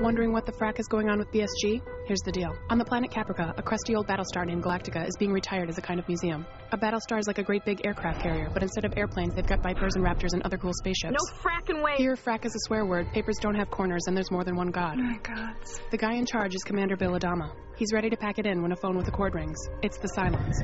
Wondering what the Frak is going on with BSG? Here's the deal. On the planet Caprica, a crusty old Battlestar named Galactica is being retired as a kind of museum. A Battlestar is like a great big aircraft carrier, but instead of airplanes, they've got Vipers and Raptors and other cool spaceships. No frackin' way! Here, Frak is a swear word, papers don't have corners, and there's more than one god. Oh my gods. The guy in charge is Commander Bill Adama. He's ready to pack it in when a phone with a cord rings. It's the Cylons.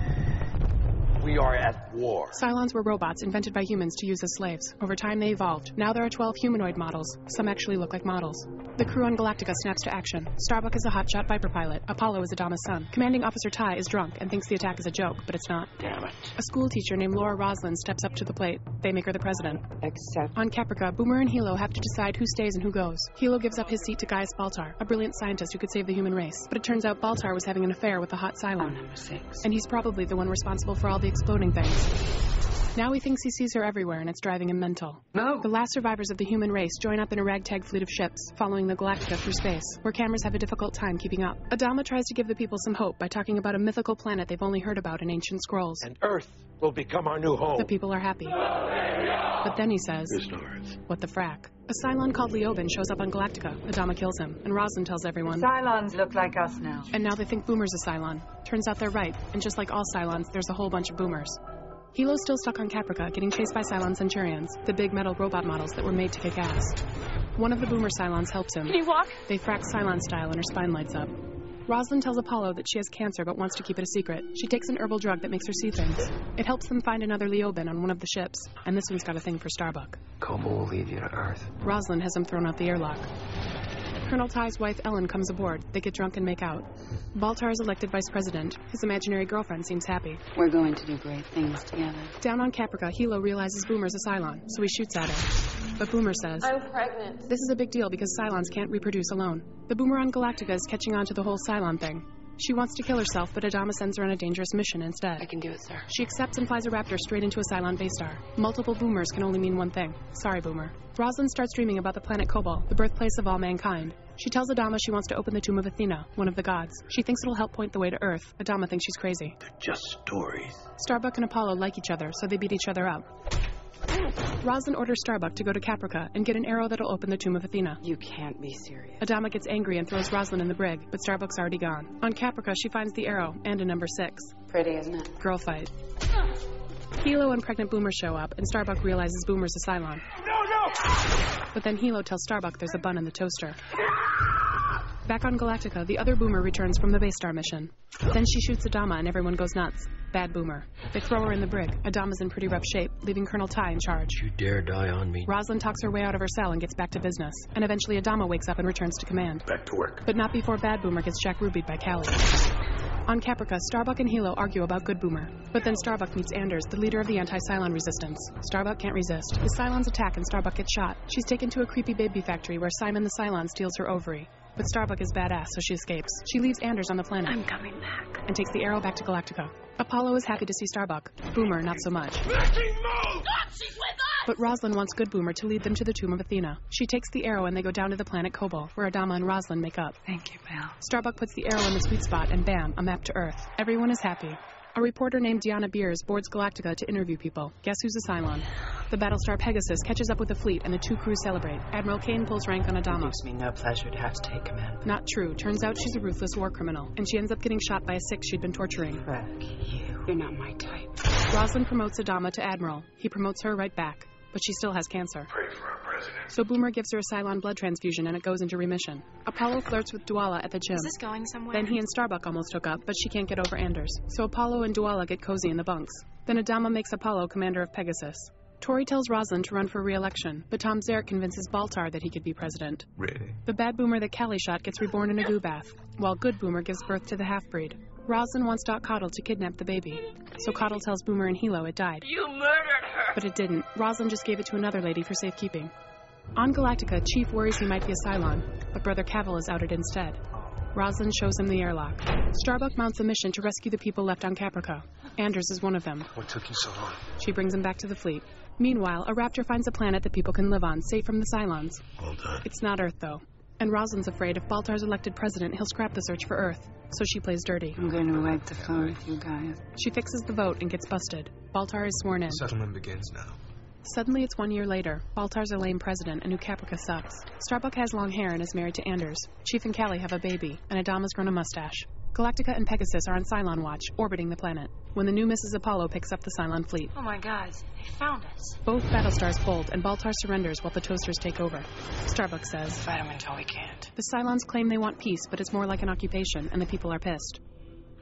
We are at war. Cylons were robots invented by humans to use as slaves. Over time, they evolved. Now there are 12 humanoid models. Some actually look like models. The crew on Galactica snaps to action. Starbuck is a hotshot Viper pilot. Apollo is Adama's son. Commanding Officer Ty is drunk and thinks the attack is a joke, but it's not. Damn it. A school teacher named Laura Roslin steps up to the plate. They make her the president. Except... On Caprica, Boomer and Hilo have to decide who stays and who goes. Hilo gives up his seat to Gaius Baltar, a brilliant scientist who could save the human race. But it turns out Baltar was having an affair with a hot Cylon. number 6. And he's probably the one responsible for all the exploding things. Now he thinks he sees her everywhere, and it's driving him mental. No! The last survivors of the human race join up in a ragtag fleet of ships, following the Galactica through space, where cameras have a difficult time keeping up. Adama tries to give the people some hope by talking about a mythical planet they've only heard about in ancient scrolls. And Earth will become our new home. The people are happy. But then he says, There's no Earth. What the frack? A Cylon called Leoben shows up on Galactica. Adama kills him, and Roslin tells everyone. Cylons look like us now. And now they think Boomer's a Cylon. Turns out they're right, and just like all Cylons, there's a whole bunch of Boomers. Hilo's still stuck on Caprica, getting chased by Cylon Centurions, the big metal robot models that were made to kick ass. One of the Boomer Cylons helps him. Can you walk? They frack Cylon style and her spine lights up. Roslin tells Apollo that she has cancer but wants to keep it a secret. She takes an herbal drug that makes her see things. It helps them find another Leoben on one of the ships, and this one's got a thing for Starbuck. Cobalt will lead you to Earth. Roslin has him thrown out the airlock. Colonel Ty's wife, Ellen, comes aboard. They get drunk and make out. Baltar is elected vice president. His imaginary girlfriend seems happy. We're going to do great things together. Down on Caprica, Hilo realizes Boomer's a Cylon, so he shoots at her. But Boomer says, I'm pregnant. This is a big deal because Cylons can't reproduce alone. The Boomer on Galactica is catching on to the whole Cylon thing. She wants to kill herself, but Adama sends her on a dangerous mission instead. I can do it, sir. She accepts and flies a Raptor straight into a Cylon base star. Multiple Boomers can only mean one thing. Sorry, Boomer. Roslin starts dreaming about the planet Cobalt, the birthplace of all mankind. She tells Adama she wants to open the tomb of Athena, one of the gods. She thinks it'll help point the way to Earth. Adama thinks she's crazy. They're just stories. Starbuck and Apollo like each other, so they beat each other up. Roslin orders Starbuck to go to Caprica and get an arrow that'll open the tomb of Athena. You can't be serious. Adama gets angry and throws Roslin in the brig, but Starbuck's already gone. On Caprica, she finds the arrow and a number 6. Pretty, isn't it? Girl fight. Hilo and pregnant Boomer show up, and Starbuck realizes Boomer's a Cylon. No! But then Hilo tells Starbuck there's a bun in the toaster. Back on Galactica, the other Boomer returns from the base star mission. Then she shoots Adama and everyone goes nuts. Bad Boomer. They throw her in the brig. Adama's in pretty rough shape, leaving Colonel Ty in charge. You dare die on me. Roslin talks her way out of her cell and gets back to business. And eventually Adama wakes up and returns to command. Back to work. But not before Bad Boomer gets Jack Rubied by Callie. On Caprica, Starbuck and Hilo argue about Good Boomer. But then Starbuck meets Anders, the leader of the anti-Cylon resistance. Starbuck can't resist. The Cylons attack and Starbuck gets shot. She's taken to a creepy baby factory where Simon the Cylon steals her ovary. But Starbuck is badass, so she escapes. She leaves Anders on the planet. I'm coming back. And takes the arrow back to Galactica. Apollo is happy to see Starbuck. Boomer, not so much. But Roslin wants Good Boomer to lead them to the tomb of Athena. She takes the arrow and they go down to the planet Cobalt, where Adama and Roslin make up. Thank you, pal. Starbuck puts the arrow in the sweet spot, and bam, a map to Earth. Everyone is happy. A reporter named Deanna Beers boards Galactica to interview people. Guess who's a Cylon? The Battlestar Pegasus catches up with the fleet, and the two crews celebrate. Admiral Kane pulls rank on Adama. It gives me no pleasure to have to take command. Not true. Turns out she's a ruthless war criminal, and she ends up getting shot by a Six she'd been torturing. Frak, you're not my type. Roslin promotes Adama to Admiral. He promotes her right back. But she still has cancer. Pray for our president. So Boomer gives her a Cylon blood transfusion and it goes into remission. Apollo flirts with Duala at the gym. Is this going somewhere? Then he and Starbuck almost hook up, but she can't get over Anders. So Apollo and Duala get cozy in the bunks. Then Adama makes Apollo commander of Pegasus. Tori tells Roslin to run for re-election, but Tom Zarek convinces Baltar that he could be president. Really? The bad Boomer that Callie shot gets reborn in a goo bath, while good Boomer gives birth to the half-breed. Roslin wants Doc Coddle to kidnap the baby, so Coddle tells Boomer and Hilo it died. You murdered her! But it didn't. Roslin just gave it to another lady for safekeeping. On Galactica, Chief worries he might be a Cylon, but Brother Cavil is outed instead. Roslin shows him the airlock. Starbuck mounts a mission to rescue the people left on Caprica. Anders is one of them. What took you so long? She brings him back to the fleet. Meanwhile, a Raptor finds a planet that people can live on, safe from the Cylons. Well done. It's not Earth, though. And Roslin's afraid if Baltar's elected president, he'll scrap the search for Earth. So she plays dirty. I'm going to wipe the floor with you guys. She fixes the vote and gets busted. Baltar is sworn in. Settlement begins now. Suddenly it's 1 year later. Baltar's a lame president, and New Caprica sucks. Starbuck has long hair and is married to Anders. Chief and Callie have a baby, and Adama's grown a mustache. Galactica and Pegasus are on Cylon watch, orbiting the planet, when the new Mrs. Apollo picks up the Cylon fleet. Oh my god, they found us. Both Battlestars fold, and Baltar surrenders while the toasters take over. Starbuck says, Fight him until we can't. the Cylons claim they want peace, but it's more like an occupation, and the people are pissed.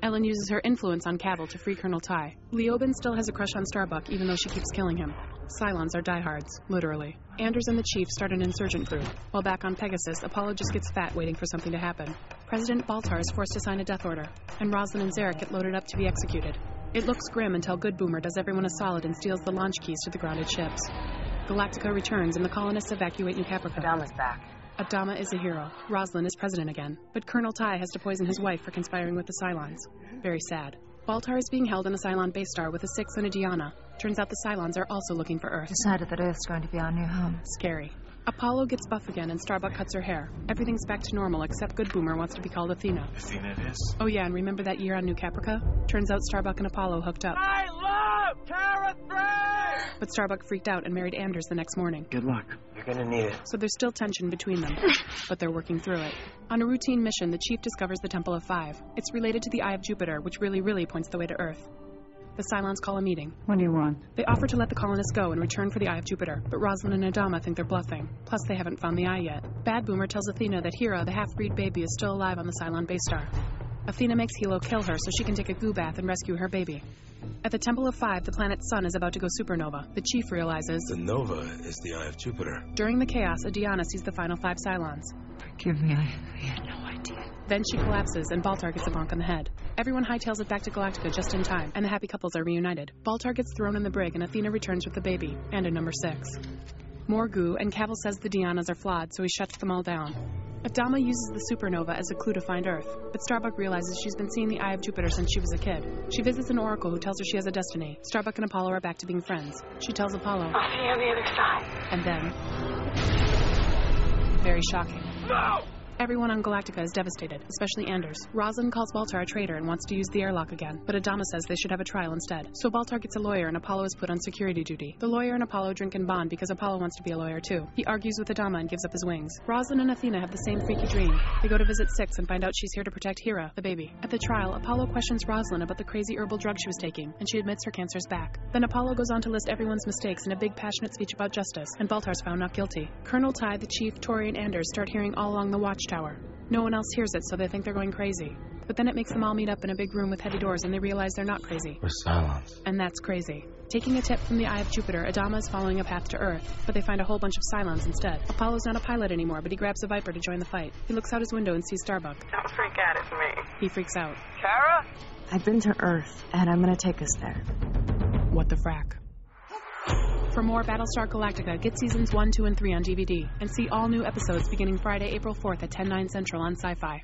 Ellen uses her influence on Cavil to free Colonel Ty. Leoben still has a crush on Starbuck, even though she keeps killing him. Cylons are diehards, literally. Anders and the Chief start an insurgent group. While back on Pegasus, Apollo just gets fat waiting for something to happen. President Baltar is forced to sign a death order, and Roslin and Zarek get loaded up to be executed. It looks grim until Good Boomer does everyone a solid and steals the launch keys to the grounded ships. Galactica returns, and the colonists evacuate New Caprica. Adama's back. Adama is a hero. Roslin is president again. But Colonel Ty has to poison his wife for conspiring with the Cylons. Very sad. Baltar is being held in a Cylon base star with a Six and a Diana. Turns out the Cylons are also looking for Earth. Decided that Earth's going to be our new home. Scary. Apollo gets buff again and Starbuck cuts her hair. Everything's back to normal except Good Boomer wants to be called Athena. Athena it is. Oh yeah, and remember that year on New Caprica? Turns out Starbuck and Apollo hooked up. I love Kara 3! But Starbuck freaked out and married Anders the next morning. Good luck. You're gonna need it. So there's still tension between them, but they're working through it. On a routine mission, the Chief discovers the Temple of Five. It's related to the Eye of Jupiter, which really points the way to Earth. The Cylons call a meeting. What do you want? They offer to let the colonists go in return for the Eye of Jupiter, but Roslin and Adama think they're bluffing. Plus, they haven't found the eye yet. Bad Boomer tells Athena that Hera, the half-breed baby, is still alive on the Cylon base star. Athena makes Hilo kill her so she can take a goo bath and rescue her baby. At the Temple of Five, the planet's sun is about to go supernova. The Chief realizes... The Nova is the Eye of Jupiter. During the chaos, Diana sees the final 5 Cylons. Forgive me, I had no idea. Then she collapses, and Baltar gets a bonk on the head. Everyone hightails it back to Galactica just in time, and the happy couples are reunited. Baltar gets thrown in the brig, and Athena returns with the baby, and a number 6. More goo, and Cavil says the Dianas are flawed, so he shuts them all down. Adama uses the supernova as a clue to find Earth, but Starbuck realizes she's been seeing the Eye of Jupiter since she was a kid. She visits an oracle who tells her she has a destiny. Starbuck and Apollo are back to being friends. She tells Apollo, I'll see you on the other side. and then... very shocking. No! Everyone on Galactica is devastated, especially Anders. Roslin calls Baltar a traitor and wants to use the airlock again, but Adama says they should have a trial instead. So Baltar gets a lawyer and Apollo is put on security duty. The lawyer and Apollo drink and bond because Apollo wants to be a lawyer too. He argues with Adama and gives up his wings. Roslin and Athena have the same freaky dream. They go to visit Six and find out she's here to protect Hera, the baby. At the trial, Apollo questions Roslin about the crazy herbal drug she was taking, and she admits her cancer's back. Then Apollo goes on to list everyone's mistakes in a big passionate speech about justice, and Baltar's found not guilty. Colonel Ty, the Chief, Tori, and Anders start hearing all along the watchtower. No one else hears it, so they think they're going crazy. But then it makes them all meet up in a big room with heavy doors, and they realize they're not crazy. We're Cylons. And that's crazy. Taking a tip from the Eye of Jupiter, Adama is following a path to Earth, but they find a whole bunch of Cylons instead. Apollo's not a pilot anymore, but he grabs a Viper to join the fight. He looks out his window and sees Starbuck. Don't freak out, it's me. He freaks out. Kara? I've been to Earth, and I'm gonna take us there. What the frack? For more Battlestar Galactica, get seasons 1, 2, and 3 on DVD, and see all new episodes beginning Friday, April 4th at 10/9 Central on Sci Fi.